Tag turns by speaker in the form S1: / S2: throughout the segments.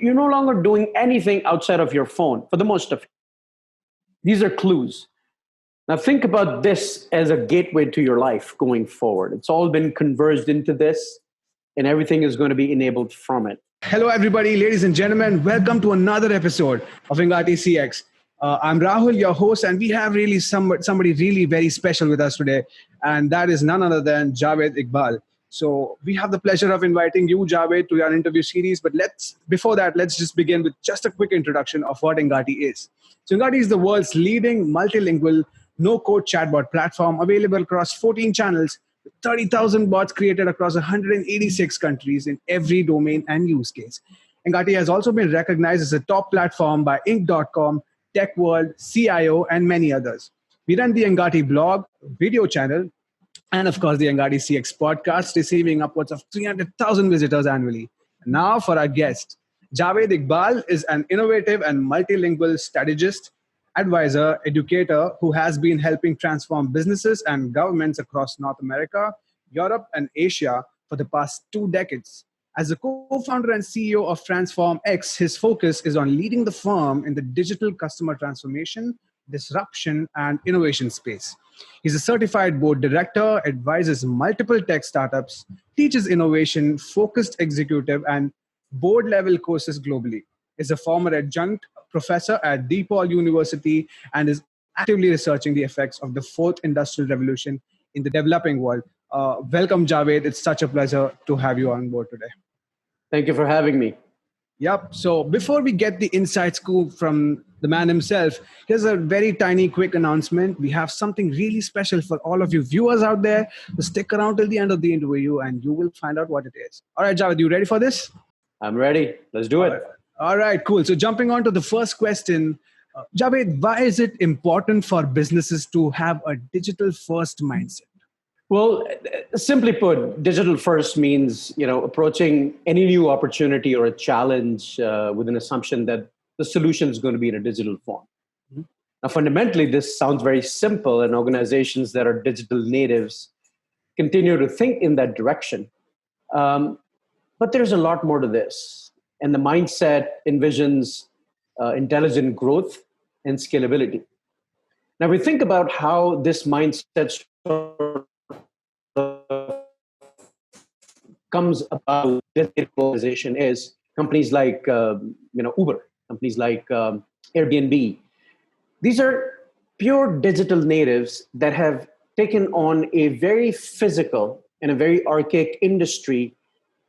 S1: You're no longer doing anything outside of your phone for the most of it. These are clues. Now think about this as a gateway to your life going forward. It's all been converged into this, and everything is going to be enabled from it.
S2: Hello, everybody, ladies and gentlemen. Welcome to another episode of Engati CX. I'm Rahul, your host, and we have really somebody really very special with us today, and that is none other than Javaid Iqbal. So we have the pleasure of inviting you, Javaid, to our interview series. But before that, let's just begin with just a quick introduction of what Engati is. So Engati is the world's leading multilingual no-code chatbot platform available across 14 channels, 30,000 bots created across 186 countries in every domain and use case. Engati has also been recognized as a top platform by Inc.com, Tech World, CIO, and many others. We run the Engati blog, video channel, and of course the Engati CX podcast, receiving upwards of 300,000 visitors annually. Now for our guest. Javaid Iqbal is an innovative and multilingual strategist, advisor, educator who has been helping transform businesses and governments across North America, Europe, and Asia for the past 2 decades. As the co-founder and CEO of TransformX, his focus is on leading the firm in the digital customer transformation, disruption, and innovation space. He's a certified board director, advises multiple tech startups, teaches innovation, focused executive, and board-level courses globally. Is a former adjunct professor at DePaul University and is actively researching the effects of the fourth industrial revolution in the developing world. Welcome, Javaid. It's such a pleasure to have you on board today.
S1: Thank you for having me.
S2: Yep. So before we get the inside scoop from the man himself, here's a very tiny, quick announcement. We have something really special for all of you viewers out there. So stick around till the end of the interview and you will find out what it is. All right, Javaid, you ready for this?
S1: I'm ready. Let's do it.
S2: All right, cool. So jumping on to the first question, Javaid, why is it important for businesses to have a digital first mindset?
S1: Well, simply put, digital first means approaching any new opportunity or a challenge with an assumption that the solution is going to be in a digital form. Mm-hmm. Now, fundamentally, this sounds very simple, and organizations that are digital natives continue to think in that direction. But there's a lot more to this, and the mindset envisions intelligent growth and scalability. Now, if we think about how this mindset comes about, this organization is companies like Uber, companies like Airbnb. These are pure digital natives that have taken on a very physical and a very archaic industry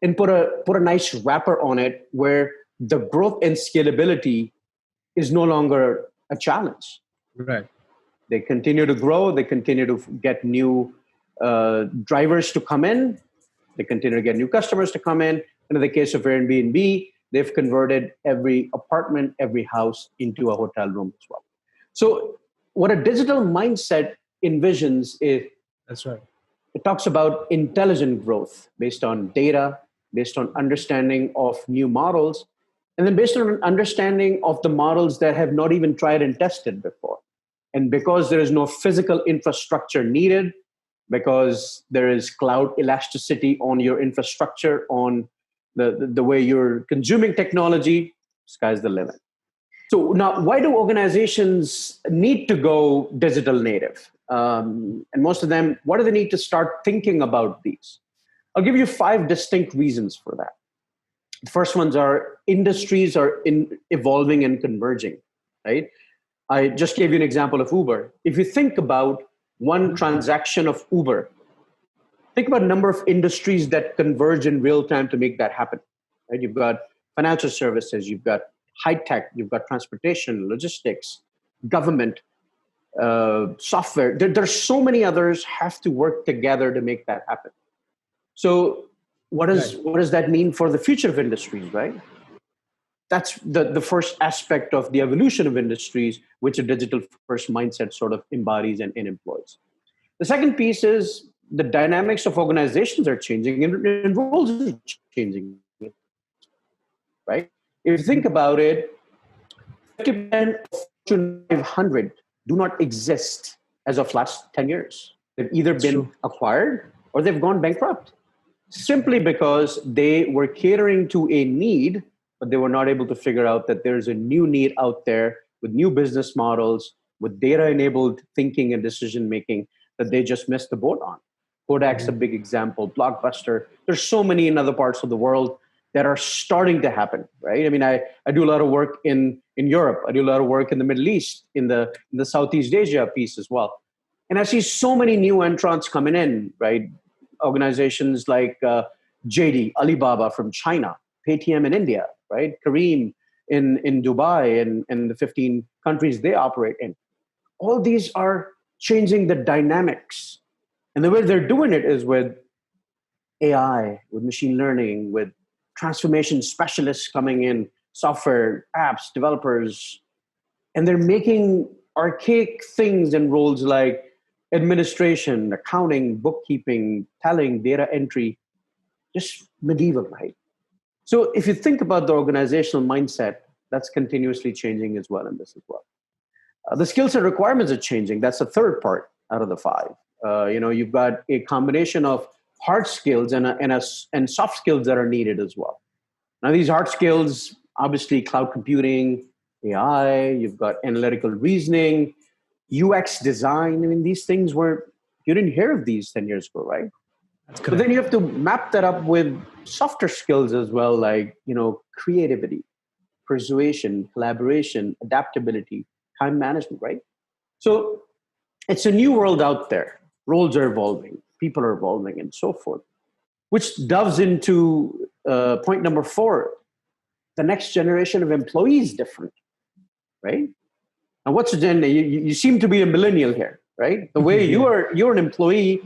S1: and put a nice wrapper on it where the growth and scalability is no longer a challenge.
S2: Right.
S1: They continue to grow. They continue to get new drivers to come in. They continue to get new customers to come in. And in the case of Airbnb, they've converted every apartment, every house into a hotel room as well. So what a digital mindset envisions is,
S2: that's right.
S1: It talks about intelligent growth based on data, based on understanding of new models, and then based on an understanding of the models that have not even tried and tested before. And because there is no physical infrastructure needed, because there is cloud elasticity on your infrastructure, on the way you're consuming technology, sky's the limit. So now, why do organizations need to go digital native? And most of them, what do they need to start thinking about these? I'll give you 5 distinct reasons for that. The first ones are industries are evolving and converging, right? I just gave you an example of Uber. If you think about one transaction of Uber, think about a number of industries that converge in real time to make that happen, right? You've got financial services, you've got high tech, you've got transportation, logistics, government, software. There's so many others have to work together to make that happen. So what does that mean for the future of industries, right? That's the first aspect of the evolution of industries, which a digital first mindset sort of embodies and employs. The second piece is the dynamics of organizations are changing and roles are changing, right? If you think about it, 50% of Fortune 500 do not exist as of last 10 years. They've either been acquired or they've gone bankrupt, simply because they were catering to a need but they were not able to figure out that there's a new need out there with new business models, with data-enabled thinking and decision-making that they just missed the boat on. Kodak's a big example, Blockbuster. There's so many in other parts of the world that are starting to happen, right? I mean, I do a lot of work in Europe. I do a lot of work in the Middle East, in the Southeast Asia piece as well. And I see so many new entrants coming in, right? Organizations like JD, Alibaba from China, Paytm in India, right? Kareem in Dubai and the 15 countries they operate in. All these are changing the dynamics. And the way they're doing it is with AI, with machine learning, with transformation specialists coming in, software, apps, developers, and they're making archaic things and roles like administration, accounting, bookkeeping, tallying, data entry, just medieval, right? So if you think about the organizational mindset, that's continuously changing as well in this as well. The skills and requirements are changing. That's the third part out of the five. You've got a combination of hard skills and soft skills that are needed as well. Now, these hard skills, obviously, cloud computing, AI, you've got analytical reasoning, UX design. I mean, these things you didn't hear of these 10 years ago, right?
S2: That's
S1: But
S2: correct.
S1: then you have to map that up with softer skills as well, like, creativity, persuasion, collaboration, adaptability, time management, right? So it's a new world out there. Roles are evolving, people are evolving, and so forth, which doves into point number 4. The next generation of employees different, right? And what's agenda? You seem to be a millennial here, right? The way
S2: Yeah.
S1: you're an employee,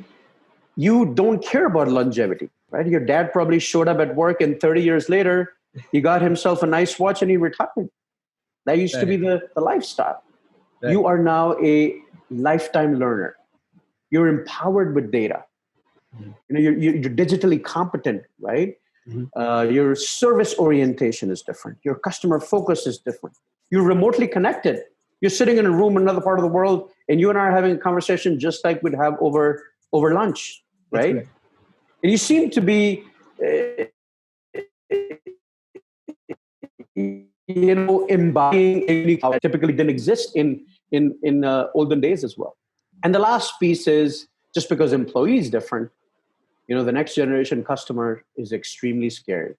S1: you don't care about longevity, right? Your dad probably showed up at work and 30 years later, he got himself a nice watch and he retired. That used to be
S2: Right.
S1: the lifestyle.
S2: Right.
S1: You are now a lifetime learner. You're empowered with data. You're digitally competent, right?
S2: Mhm.
S1: Your service orientation is different. Your customer focus is different. You're remotely connected. You're sitting in a room in another part of the world, and you and I are having a conversation just like we'd have over lunch,
S2: That's
S1: right?
S2: correct.
S1: And you seem to be, uh, embodying a unique that typically didn't exist in olden days as well. And the last piece is just because employee is different, the next generation customer is extremely scared.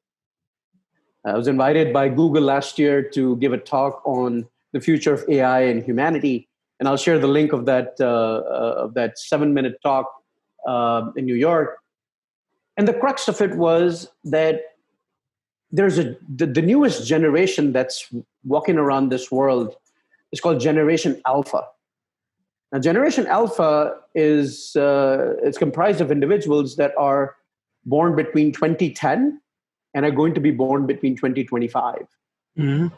S1: I was invited by Google last year to give a talk on the future of AI and humanity, and I'll share the link of that 7-minute talk in New York. And the crux of it was that there's the newest generation that's walking around this world is called Generation Alpha. Now, Generation Alpha is it's comprised of individuals that are born between 2010 and are going to be born between 2025.
S2: Mhm.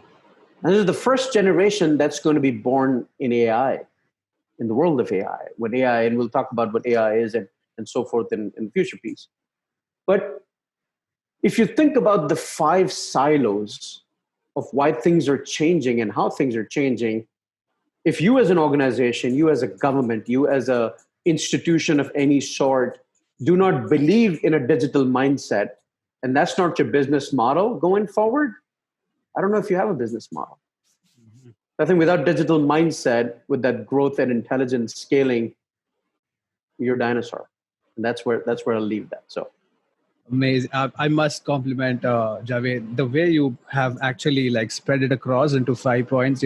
S1: And this is the first generation that's going to be born in AI, in the world of AI, when AI, and we'll talk about what AI is and so forth in the future piece. But if you think about the 5 silos of why things are changing and how things are changing, if you as an organization, you as a government, you as a institution of any sort do not believe in a digital mindset, and that's not your business model going forward, I don't know if you have a business model. I think without digital mindset, with that growth and intelligence scaling, you're a dinosaur. And that's where I'll leave that. So
S2: Amazing. I must compliment Javed. The way you have actually like spread it across into 5 points,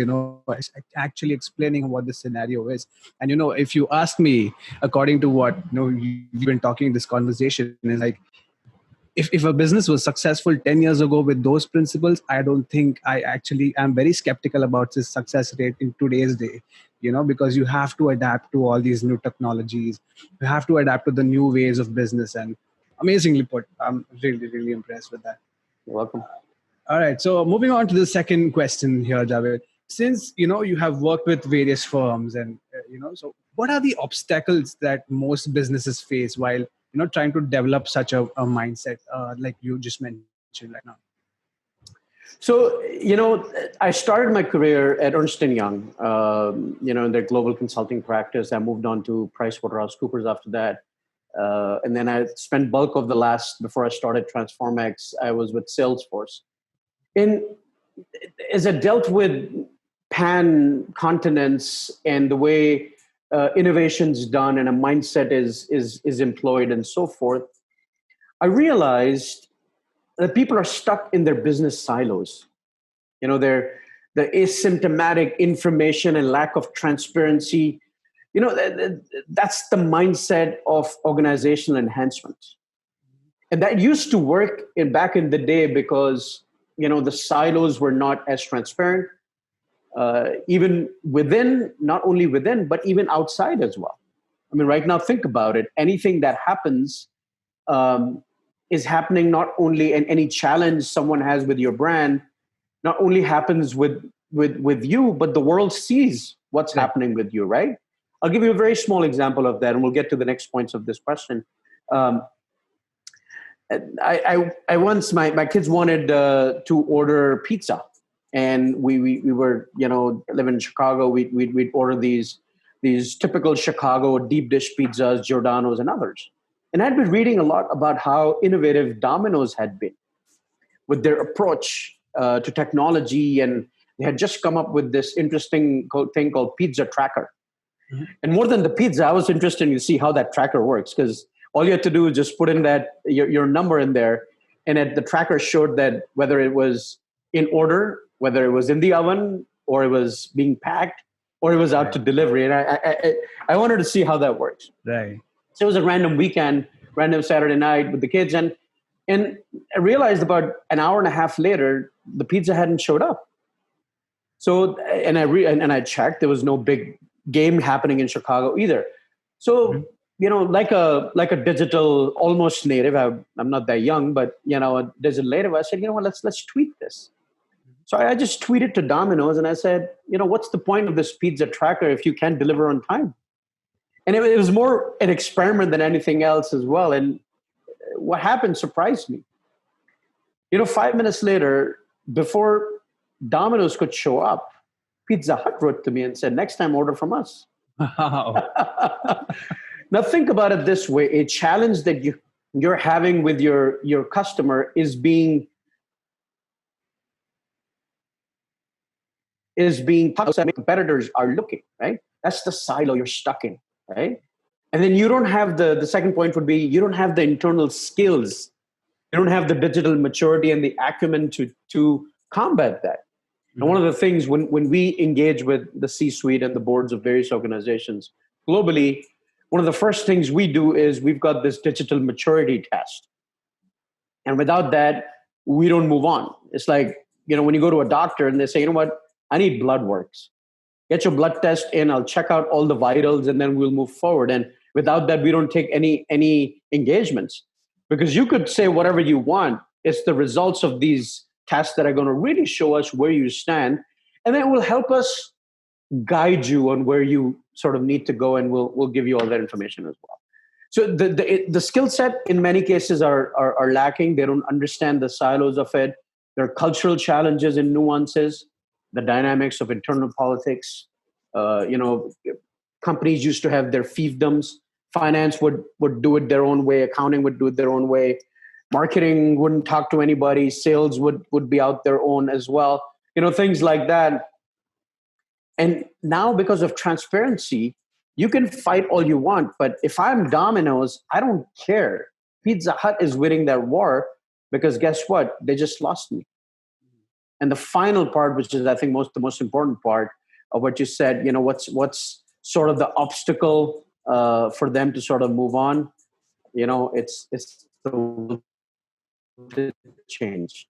S2: actually explaining what the scenario is. And if you ask me, according to what you've been talking in this conversation, is like if a business was successful 10 years ago with those principles, I don't think I actually am very skeptical about its success rate in today's day, because you have to adapt to all these new technologies. You have to adapt to the new ways of business, and amazingly put. I'm really, really impressed with that.
S1: you're welcome.
S2: All right. So moving on to the second question here, Javed. Since you have worked with various firms, and so what are the obstacles that most businesses face while trying to develop such a mindset, like you just mentioned right now?
S1: So, I started my career at Ernst & Young, in their global consulting practice. I moved on to PricewaterhouseCoopers after that. And then I spent bulk of the last, before I started TransformX, I was with Salesforce. in as I dealt with pan continents and the way innovation's done and a mindset is employed and so forth, I realized that people are stuck in their business silos. They're the asymptomatic information and lack of transparency. That's the mindset of organizational enhancement, and that used to work back in the day because the silos were not as transparent, even within, not only within, but even outside as well. I mean, right now, think about it. Anything that happens um, is happening not only in any challenge someone has with your brand, not only happens with you, but the world sees what's happening with you, right? I'll give you a very small example of that, and we'll get to the next points of this question. Um, I once my kids wanted to order pizza, and we were living in Chicago. We'd order these typical Chicago deep dish pizzas, Giordano's, and others. And I'd been reading a lot about how innovative Domino's had been with their approach to technology, and they had just come up with this interesting thing called Pizza Tracker. Mm-hmm. And more than the pizza, I was interested to see how that tracker works, because all you had to do is just put in that your number in there, and the tracker showed that whether it was in order, whether it was in the oven, or it was being packed, or it was out to delivery. And I wanted to see how that works.
S2: Right.
S1: So it was a random weekend, random Saturday night with the kids, and I realized about an hour and a half later, the pizza hadn't showed up. So, and I checked, there was no big game happening in Chicago either. So, like a digital almost native, I'm not that young, but a digital native, I said, what, let's tweet this. So I just tweeted to Domino's and I said, what's the point of this pizza tracker if you can't deliver on time? And it was more an experiment than anything else as well. And what happened surprised me. 5 minutes later, before Domino's could show up, Pizza Hut wrote to me and said, next time order from us. Wow. Now think about it this way. A challenge that you're having with your customer is being outside. Competitors are looking, right? That's the silo you're stuck in, right? And then you don't have the second point would be you don't have the internal skills. You don't have the digital maturity and the acumen to combat that. And one of the things when we engage with the C-suite and the boards of various organizations globally, one of the first things we do is we've got this digital maturity test. And without that, we don't move on. It's like, when you go to a doctor and they say, what, I need blood works. Get your blood test in, I'll check out all the vitals, and then we'll move forward. And without that, we don't take any engagements. Because you could say whatever you want. It's the results of these tests that are going to really show us where you stand. And then it will help us guide you on where you sort of need to go, and we'll give you all that information as well. So the skill set in many cases are lacking. They don't understand the silos of it. There are cultural challenges and nuances, the dynamics of internal politics. Companies used to have their fiefdoms. Finance would do it their own way. Accounting would do it their own way. Marketing wouldn't talk to anybody. Sales would be out their own as well. Things like that. And now because of transparency, you can fight all you want. But if I'm Domino's, I don't care. Pizza Hut is winning that war because guess what? They just lost me. And the final part, which is I think the most important part of what you said, what's sort of the obstacle for them to sort of move on? It's the change.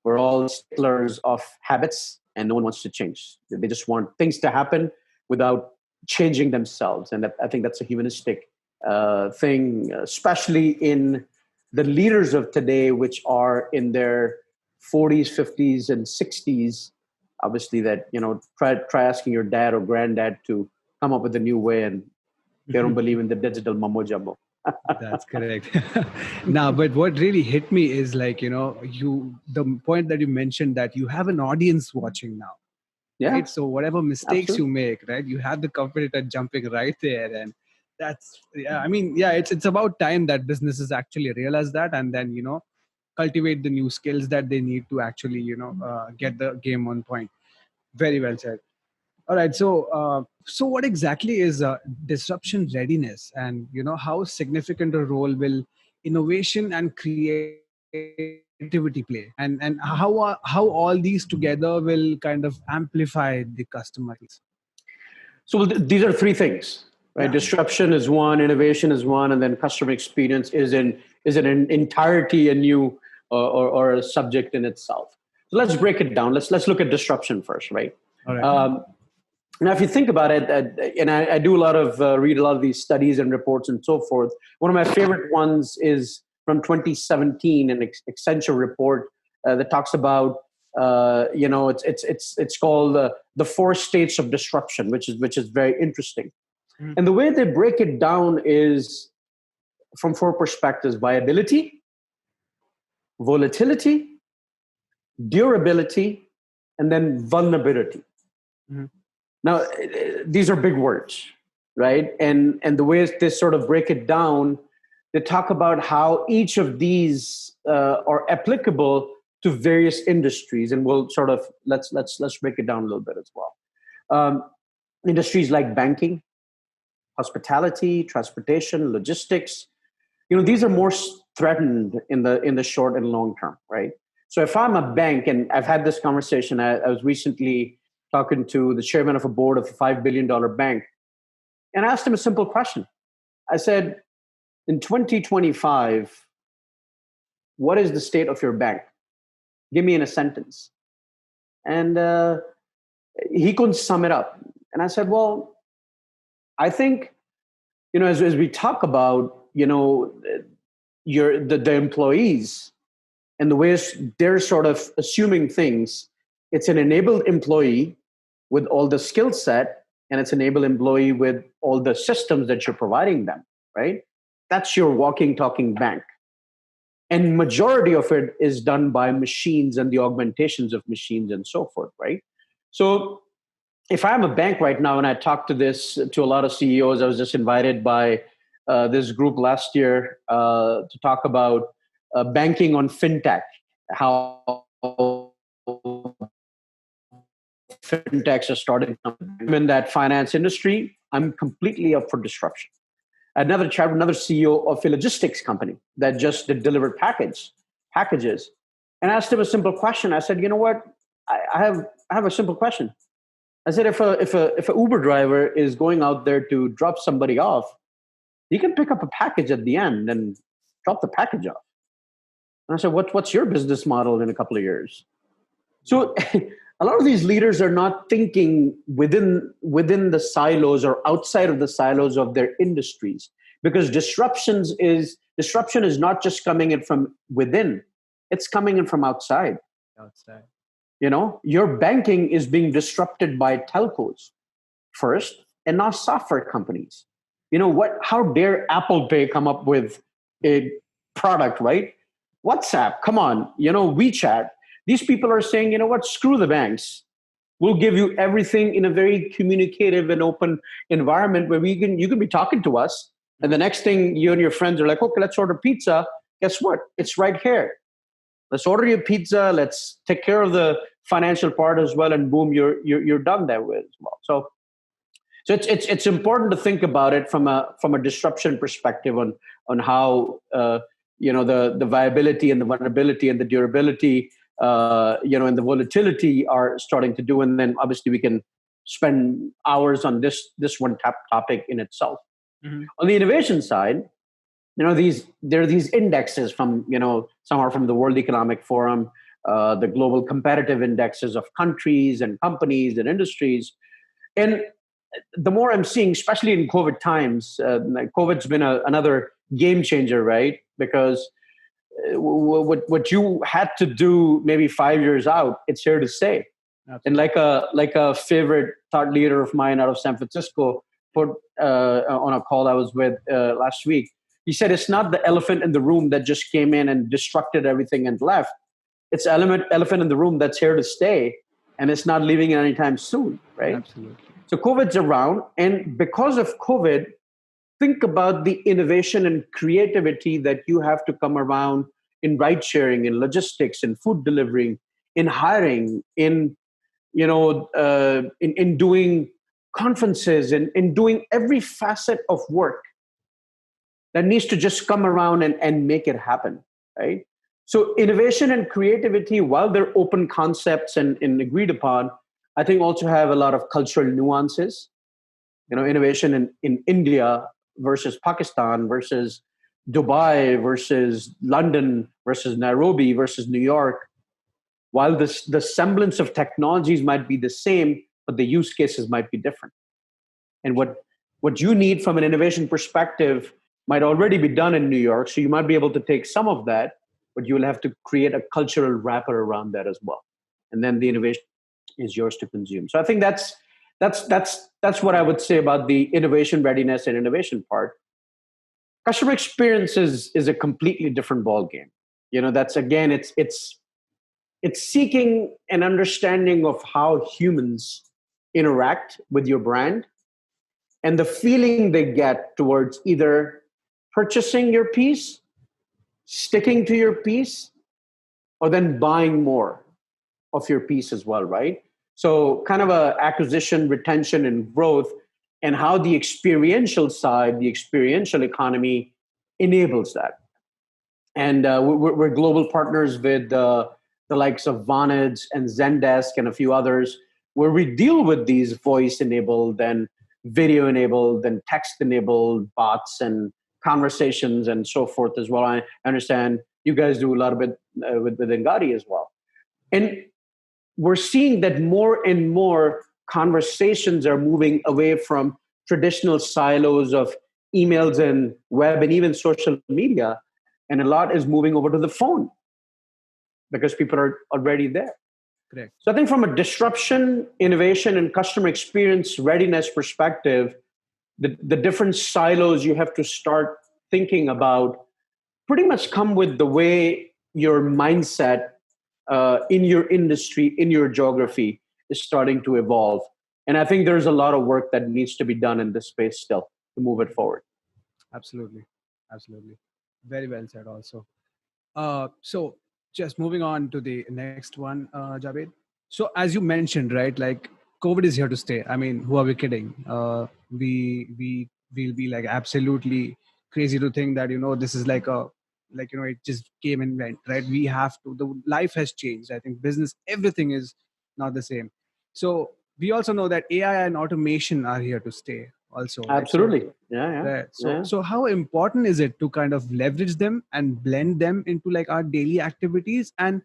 S1: We're all sticklers of habits, and no one wants to change. They just want things to happen without changing themselves. And I think that's a humanistic thing, especially in the leaders of today, which are in their 40s, 50s, and 60s. Obviously, that try asking your dad or granddad to come up with a new way, and they don't believe in the digital mumbo jumbo.
S2: That's correct. Now, but what really hit me is the point that you mentioned that you have an audience watching now.
S1: Yeah.
S2: Right? So whatever mistakes
S1: Absolutely.
S2: you make, right, you have the competitor jumping right there, and it's about time that businesses actually realize that, and then cultivate the new skills that they need to actually, get the game on point. Very well said. All right. So what exactly is disruption readiness, and how significant a role will innovation and creativity play, and how all these together will kind of amplify the customer experience?
S1: So these are three things, right?
S2: Yeah.
S1: Disruption is one, innovation is one, and then customer experience is an entirety a new or a subject in itself. So let's break it down. Let's look at disruption first, right?
S2: All right.
S1: Now, if you think about it, and I do a lot of read a lot of these studies and reports and so forth. One of my favorite ones is from 2017, an Accenture report that talks about it's called the four states of disruption, which is very interesting.
S2: Mm.
S1: And the way they break it down is from four perspectives: viability, volatility, durability, and then vulnerability.
S2: Mhm.
S1: Now, these are big words, right? And the way they sort of break it down, they talk about how each of these are applicable to various industries, and we'll sort of let's break it down a little bit as well. Um, Industries like banking, hospitality, transportation, logistics, these are more threatened in the short and long term, right? So if I'm a bank, and I've had this conversation, I was recently talking to the chairman of a board of a $5 billion bank, and I asked him a simple question. I said, in 2025, what is the state of your bank? Give me in a sentence. And he couldn't sum it up. And I said, well, I think, as we talk about, the employees and the ways they're sort of assuming things, it's an enabled employee with all the skill set, and it's an enabled employee with all the systems that you're providing them, right? That's your walking, talking bank. And majority of it is done by machines and the augmentations of machines and so forth, right? So if I'm a bank right now, and I talk to a lot of CEOs, I was just invited by this group last year to talk about banking on fintech, how fintechs are starting in that finance industry. I'm completely up for disruption. Another CEO of a logistics company that just did delivered packages, and I asked him a simple question. I said, you know what? I have a simple question. I said, if a Uber driver is going out there to drop somebody off, he can pick up a package at the end and drop the package off. And I said, what's your business model in a couple of years? So a lot of these leaders are not thinking within the silos or outside of the silos of their industries, because disruption is not just coming in from within, it's coming in from outside. Your banking is being disrupted by telcos first, and now software companies. How dare Apple Pay come up with a product, right? WhatsApp, come on, WeChat. These people are saying, screw the banks. We'll give you everything in a very communicative and open environment where you can be talking to us. And the next thing, you and your friends are like, okay, let's order pizza. Guess what? It's right here. Let's order your pizza. Let's take care of the financial part as well. And boom, you're done that way as well. So it's important to think about it from a disruption perspective on how the viability and the vulnerability and the durability and the volatility are starting to do. And then obviously we can spend hours on this one topic in itself. Mm-hmm. On the innovation side, there are these indexes from, some are from the World Economic Forum, the global competitive indexes of countries and companies and industries. And the more I'm seeing, especially in COVID times, COVID's been another game changer, right? Because what you had to do maybe 5 years out, it's here to stay. Absolutely. And like a favorite thought leader of mine out of San Francisco put on a call I was with last week, he said, it's not the elephant in the room that just came in and destructed everything and left. It's elephant in the room that's here to stay, and it's not leaving anytime soon, right?
S2: Absolutely.
S1: So COVID's around, and because of COVID, think about the innovation and creativity that you have to come around in ride sharing, in logistics, in food delivering, in hiring, in in doing conferences, and in doing every facet of work that needs to just come around and make it happen, right? So innovation and creativity, while they're open concepts and agreed upon, I think also have a lot of cultural nuances. Innovation in India versus Pakistan versus Dubai versus London versus Nairobi versus New York. While the semblance of technologies might be the same, but the use cases might be different. And what you need from an innovation perspective might already be done in New York. So you might be able to take some of that, but you will have to create a cultural wrapper around that as well. And then the innovation is yours to consume. So I think that's what I would say about the innovation readiness and innovation part. Customer experience is a completely different ballgame. That's again, it's seeking an understanding of how humans interact with your brand and the feeling they get towards either purchasing your piece, sticking to your piece, or then buying more of your piece as well, right? So kind of a acquisition, retention, and growth, and how the experiential side, the experiential economy enables that. And we're global partners with the likes of Vonage and Zendesk and a few others, where we deal with these voice-enabled and video-enabled and text-enabled bots and conversations and so forth as well. I understand you guys do a lot of it with Engati as well. And we're seeing that more and more conversations are moving away from traditional silos of emails and web and even social media. And a lot is moving over to the phone because people are already there.
S2: Correct.
S1: So I think from a disruption, innovation, and customer experience readiness perspective, the different silos you have to start thinking about pretty much come with the way your mindset in your industry, in your geography is starting to evolve. And I think there's a lot of work that needs to be done in this space still to move it forward.
S2: Absolutely. Absolutely. Very well said also. So just moving on to the next one, Javaid. So as you mentioned, right, like COVID is here to stay. I mean, who are we kidding? We will be like absolutely crazy to think that, this is like it just came and went, right? We have to, the life has changed. I think business, everything is not the same. So we also know that AI and automation are here to stay also. Right?
S1: Absolutely.
S2: So,
S1: Yeah.
S2: right. So,
S1: Yeah.
S2: so how important is it to kind of leverage them and blend them into like our daily activities, and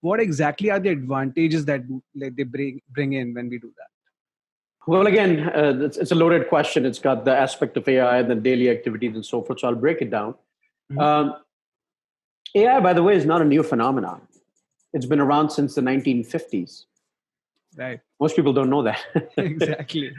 S2: what exactly are the advantages that like they bring in when we do that?
S1: Well, again, it's a loaded question. It's got the aspect of AI and the daily activities and so forth. So I'll break it down.
S2: Mhm.
S1: AI, by the way, is not a new phenomenon. It's been around since the 1950s.
S2: Right.
S1: Most people don't know that.
S2: Exactly.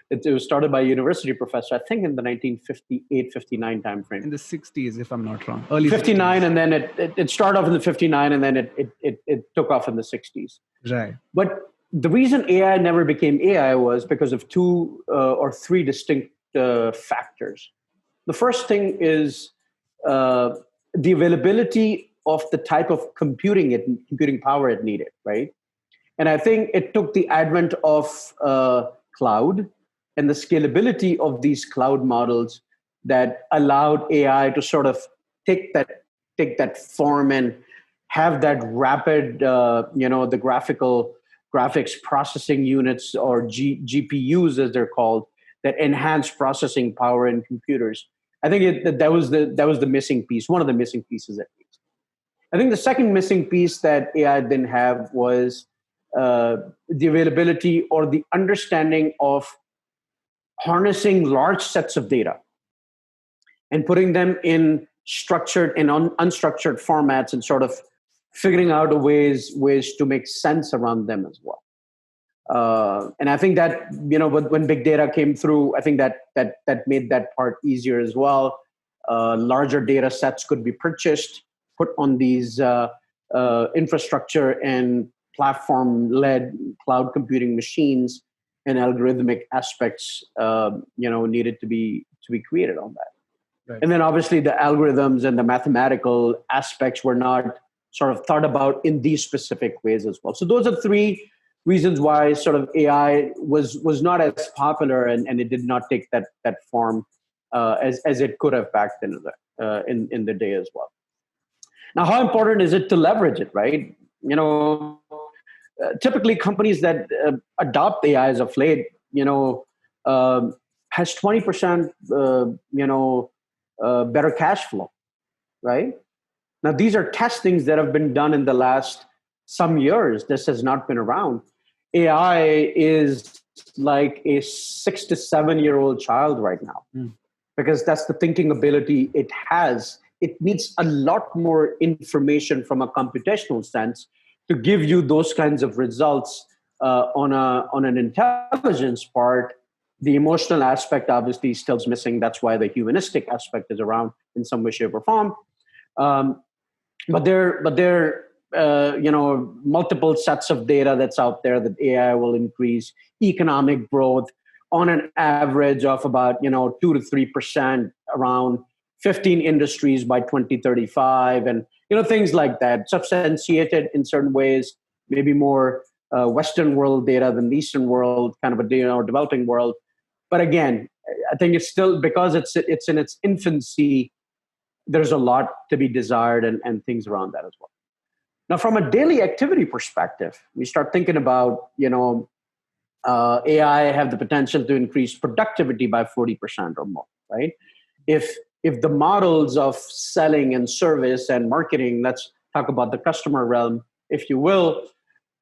S1: It was started by a university professor, I think in the 1958, 59 timeframe.
S2: In the 60s, if I'm not wrong. Early
S1: 59,
S2: 60s.
S1: and then it started off in the 59, and then it took off in the 60s.
S2: Right.
S1: But the reason AI never became AI was because of two or three distinct factors. The first thing is the availability of the type of computing power it needed, right? And I think it took the advent of cloud and the scalability of these cloud models that allowed AI to sort of take that form and have that rapid, the graphics processing units, or GPUs as they're called, that enhance processing power in computers. I think that was the missing piece, one of the missing pieces at least. I think the second missing piece that AI didn't have was the availability or the understanding of harnessing large sets of data and putting them in structured and unstructured formats and sort of figuring out ways to make sense around them as well. And I think that when big data came through, I think that made that part easier as well. Larger data sets could be purchased, put on these infrastructure and platform-led cloud computing machines, and algorithmic aspects needed to be created on that.
S2: Right.
S1: And then obviously the algorithms and the mathematical aspects were not sort of thought about in these specific ways as well. So those are three reasons why sort of AI was not as popular, and it did not take that form as it could have back then in the day as well. Now, how important is it to leverage it, right? Typically companies that adopt AI as of late, has 20%, better cash flow, right? Now, these are testings that have been done in the last some years. This has not been around. AI is like a 6 to 7 year old child right now, because that's the thinking ability it has. It needs a lot more information from a computational sense to give you those kinds of results on an intelligence part. The emotional aspect obviously still is missing. That's why the humanistic aspect is around in some way, shape, or form. But there multiple sets of data that's out there that AI will increase economic growth on an average of about 2 to 3% around 15 industries by 2035, and things like that, substantiated in certain ways, maybe more Western world data than the Eastern world, kind of a developing world. But again, I think it's still, because it's in its infancy, there's a lot to be desired and things around that as well. Now, from a daily activity perspective, we start thinking about, AI have the potential to increase productivity by 40% or more, right? If the models of selling and service and marketing, let's talk about the customer realm, if you will,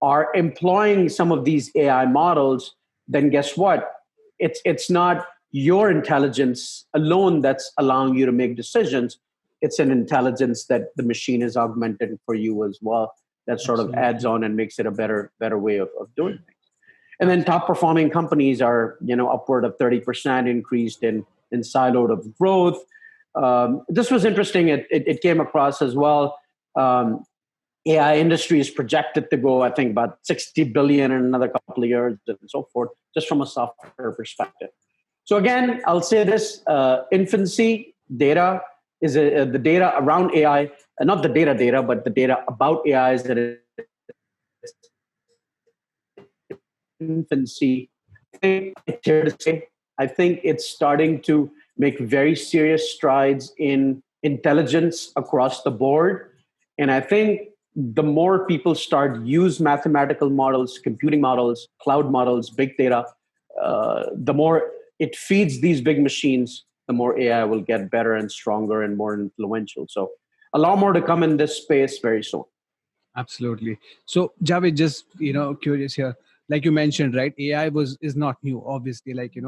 S1: are employing some of these AI models, then guess what? It's not your intelligence alone that's allowing you to make decisions. It's an intelligence that the machine is augmenting for you as well. That sort of adds on and makes it a better way of doing things. And then top performing companies are, upward of 30% increased in siloed of growth. This was interesting. It came across as well. AI industry is projected to go, I think, about 60 billion in another couple of years and so forth, just from a software perspective. So again, I'll say this, infancy data is the data around AI, not the data, but the data about AI is that it's infancy. I think it's starting to make very serious strides in intelligence across the board. And I think the more people start use mathematical models, computing models, cloud models, big data, the more it feeds these big machines, the more AI will get better and stronger and more influential. So a lot more to come in this space very soon.
S2: Absolutely. So Javed, just curious here, like you mentioned, right? AI is not new, obviously. Like it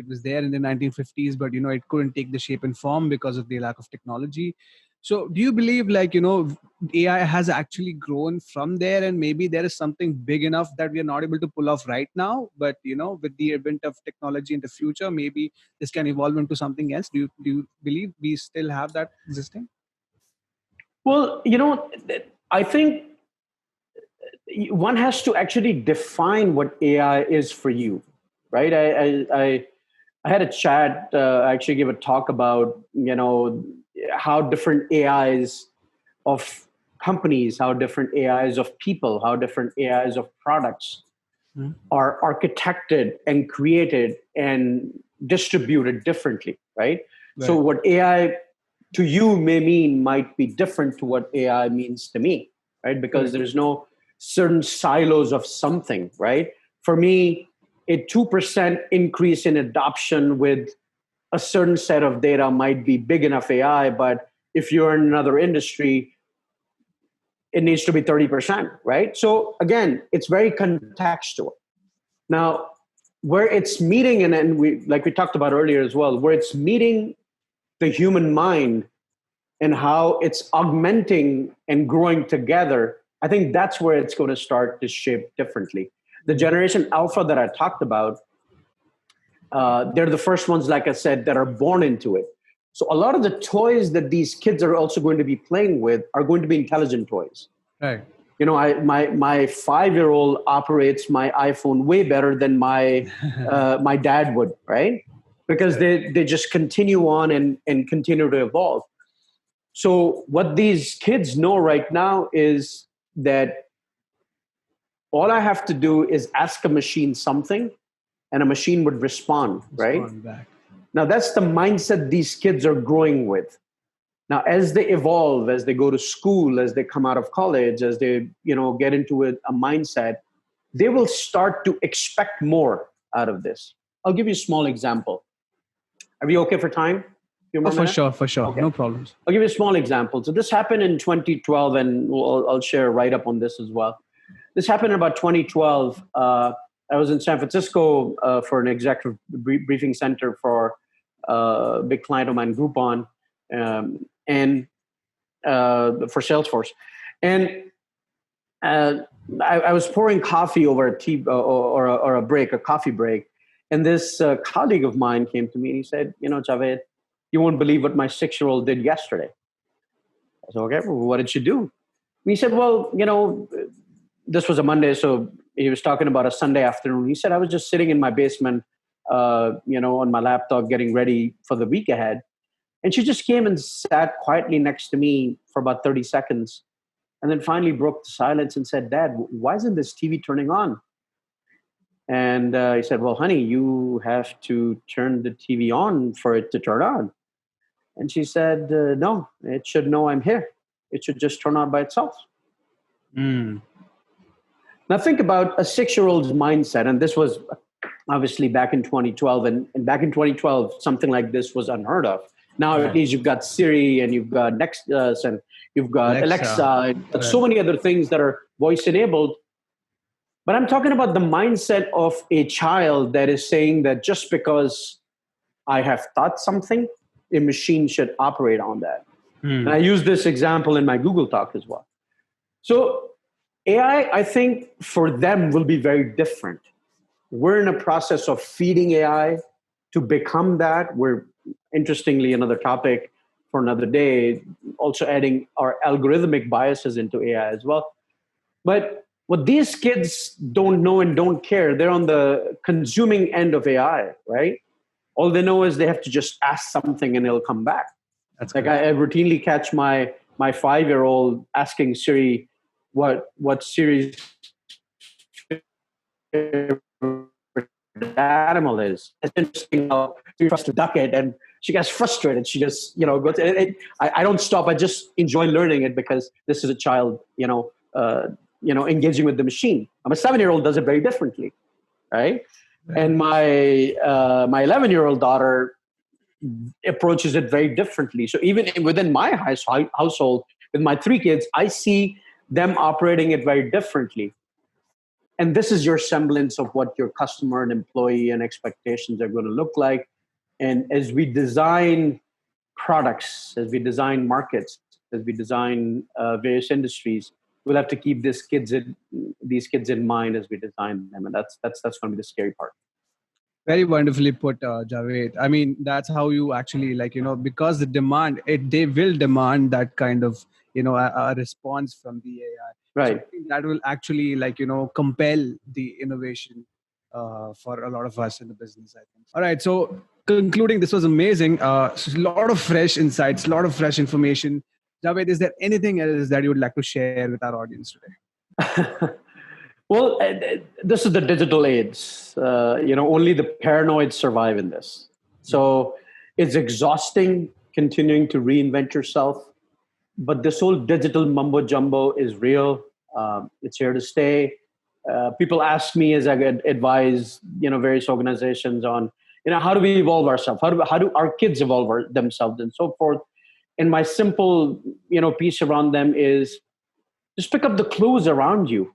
S2: was there in the 1950s, but it couldn't take the shape and form because of the lack of technology. So do you believe AI has actually grown from there, and maybe there is something big enough that we are not able to pull off right now, but with the advent of technology in the future, maybe this can evolve into something else? Do you believe we still have that existing?
S1: Well, I think one has to actually define what AI is for you, right? I had a chat. I actually gave a talk about how different AIs of companies, how different AIs of people, how different AIs of products are architected and created and distributed differently, right? So what AI to you may mean might be different to what AI means to me, right? Because there's no certain silos of something, right? For me, a 2% increase in adoption with a certain set of data might be big enough AI, but if you're in another industry, it needs to be 30%, right? So again, it's very contextual. Now, where it's meeting, and we, like we talked about earlier as well, where it's meeting the human mind and how it's augmenting and growing together, I think that's where it's going to start to shape differently. The generation alpha that I talked about, they're the first ones, like I said, that are born into it. So a lot of the toys that these kids are also going to be playing with are going to be intelligent toys.
S2: Right.
S1: My 5-year-old operates my iPhone way better than my my dad would, right? because they just continue on and continue to evolve. So what these kids know right now is that all I have to do is ask a machine something and a machine would respond, right?
S2: Respond back.
S1: Now that's the mindset these kids are growing with. Now, as they evolve, as they go to school, as they come out of college, as they get into a mindset, they will start to expect more out of this. I'll give you a small example. Are we okay for time? Few more
S2: For
S1: minutes?
S2: sure, for sure.
S1: Okay.
S2: No problems.
S1: I'll give you a small example. So this happened in 2012, and I'll share a write-up on this as well. This happened in about 2012. I was in San Francisco for an executive briefing center for a big client of mine, Groupon, and for Salesforce. And I was pouring coffee over a tea or a coffee break. And this colleague of mine came to me and he said, Javaid, you won't believe what my 6-year-old did yesterday. I said, okay, well, what did she do? And he said, well, this was a Monday, so he was talking about a Sunday afternoon. He said, I was just sitting in my basement, on my laptop getting ready for the week ahead. And she just came and sat quietly next to me for about 30 seconds. And then finally broke the silence and said, Dad, why isn't this TV turning on? And he said, well, honey, you have to turn the TV on for it to turn on. And she said, no, it should know I'm here. It should just turn on by itself.
S2: Mm.
S1: Now think about a 6-year-old's mindset. And this was obviously back in 2012. And back in 2012, something like this was unheard of. Now at least you've got Siri and you've got Nexus and you've got Alexa and so many other things that are voice enabled. But I'm talking about the mindset of a child that is saying that just because I have thought something, a machine should operate on that. And I use this example in my Google talk as well. So AI, I think for them will be very different. We're in a process of feeding AI to become that. We're, interestingly, another topic for another day, also adding our algorithmic biases into AI as well. But what these kids don't know and don't care, they're on the consuming end of AI, right? All they know is they have to just ask something and it'll come back.
S2: That's
S1: like I routinely catch my 5-year-old asking Siri what Siri's animal is. It's interesting how she tries to duck it and she gets frustrated. She just, goes. I don't stop. I just enjoy learning it because this is a child, engaging with the machine. A 7-year-old does it very differently, right? And my 11-year-old daughter approaches it very differently. So even within my household, with my 3 kids, I see them operating it very differently. And this is your semblance of what your customer and employee and expectations are going to look like. And as we design products, as we design markets, as we design various industries, we'll have to keep these kids in mind as we design them. And that's going to be the scary part.
S2: Very wonderfully put, Javed. I mean, that's how you actually because they will demand that kind of, a response from the AI.
S1: Right.
S2: So that will actually compel the innovation for a lot of us in the business, I think. All right. So concluding, this was amazing. A lot of fresh insights, a lot of fresh information. Javed, is there anything else that you would like to share with our audience today?
S1: Well, this is the digital age. Only the paranoid survive in this. So it's exhausting continuing to reinvent yourself. But this whole digital mumbo jumbo is real. It's here to stay. People ask me as I advise, various organizations on, how do we evolve ourselves? How do our kids evolve themselves and so forth? And my simple, piece around them is just pick up the clues around you.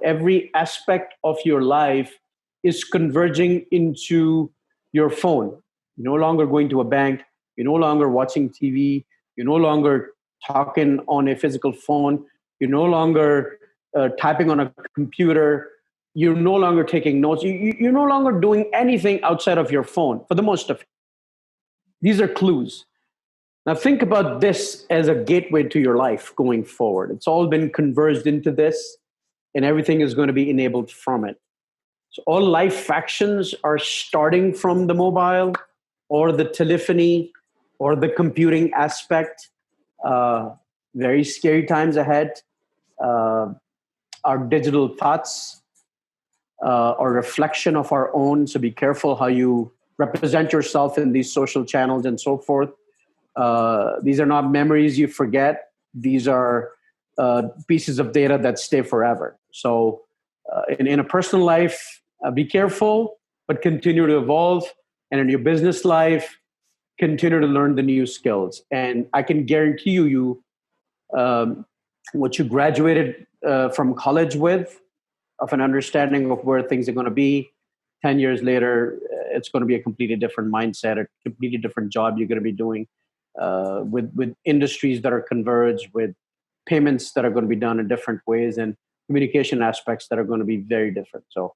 S1: Every aspect of your life is converging into your phone. You're no longer going to a bank. You're no longer watching TV. You're no longer talking on a physical phone. You're no longer typing on a computer. You're no longer taking notes. You're no longer doing anything outside of your phone for the most of it. These are clues. Now think about this as a gateway to your life going forward. It's all been converged into this, and everything is going to be enabled from it. So all life factions are starting from the mobile or the telephony or the computing aspect. Uh, Very scary times ahead. Uh, our digital thoughts are a reflection of our own. So be careful how you represent yourself in these social channels and so forth. These are not memories you forget. These are pieces of data that stay forever. So in a personal life, be careful, but continue to evolve. And in your business life, continue to learn the new skills. And I can guarantee you, um, what you graduated from college with, of an understanding of where things are going to be 10 years later, it's going to be a completely different mindset, a completely different job you're going to be doing, with industries that are converged, with payments that are going to be done in different ways, and communication aspects that are going to be very different. So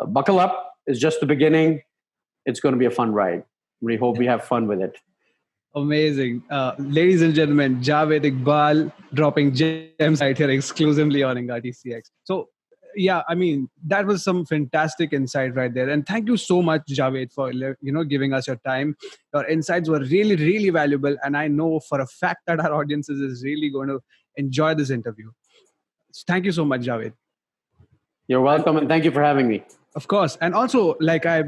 S1: buckle up. It's just the beginning. It's going to be a fun ride. We hope we have fun with it.
S2: Amazing. Ladies and gentlemen, Javaid Iqbal dropping gems right here exclusively on Engati CX. So, yeah, I mean, that was some fantastic insight right there. And thank you so much, Javaid, for giving us your time. Your insights were really, really valuable. And I know for a fact that our audiences is really going to enjoy this interview. So thank you so much, Javaid.
S1: You're welcome, and thank you for having me.
S2: Of course. And also, like I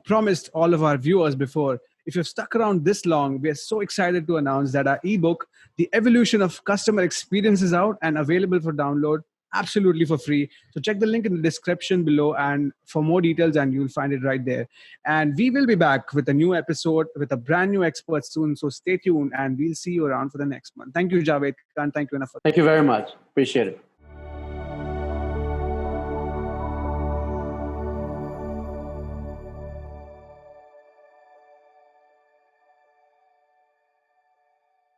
S2: promised all of our viewers before, if you've stuck around this long, we are so excited to announce that our ebook, The Evolution of Customer Experience, is out and available for download absolutely for free. So check the link in the description below and for more details, and you'll find it right there. And we will be back with a new episode with a brand new expert soon. So stay tuned and we'll see you around for the next one. Thank you, Javed Khan. Thank you enough.
S1: Thank you very much. Appreciate it.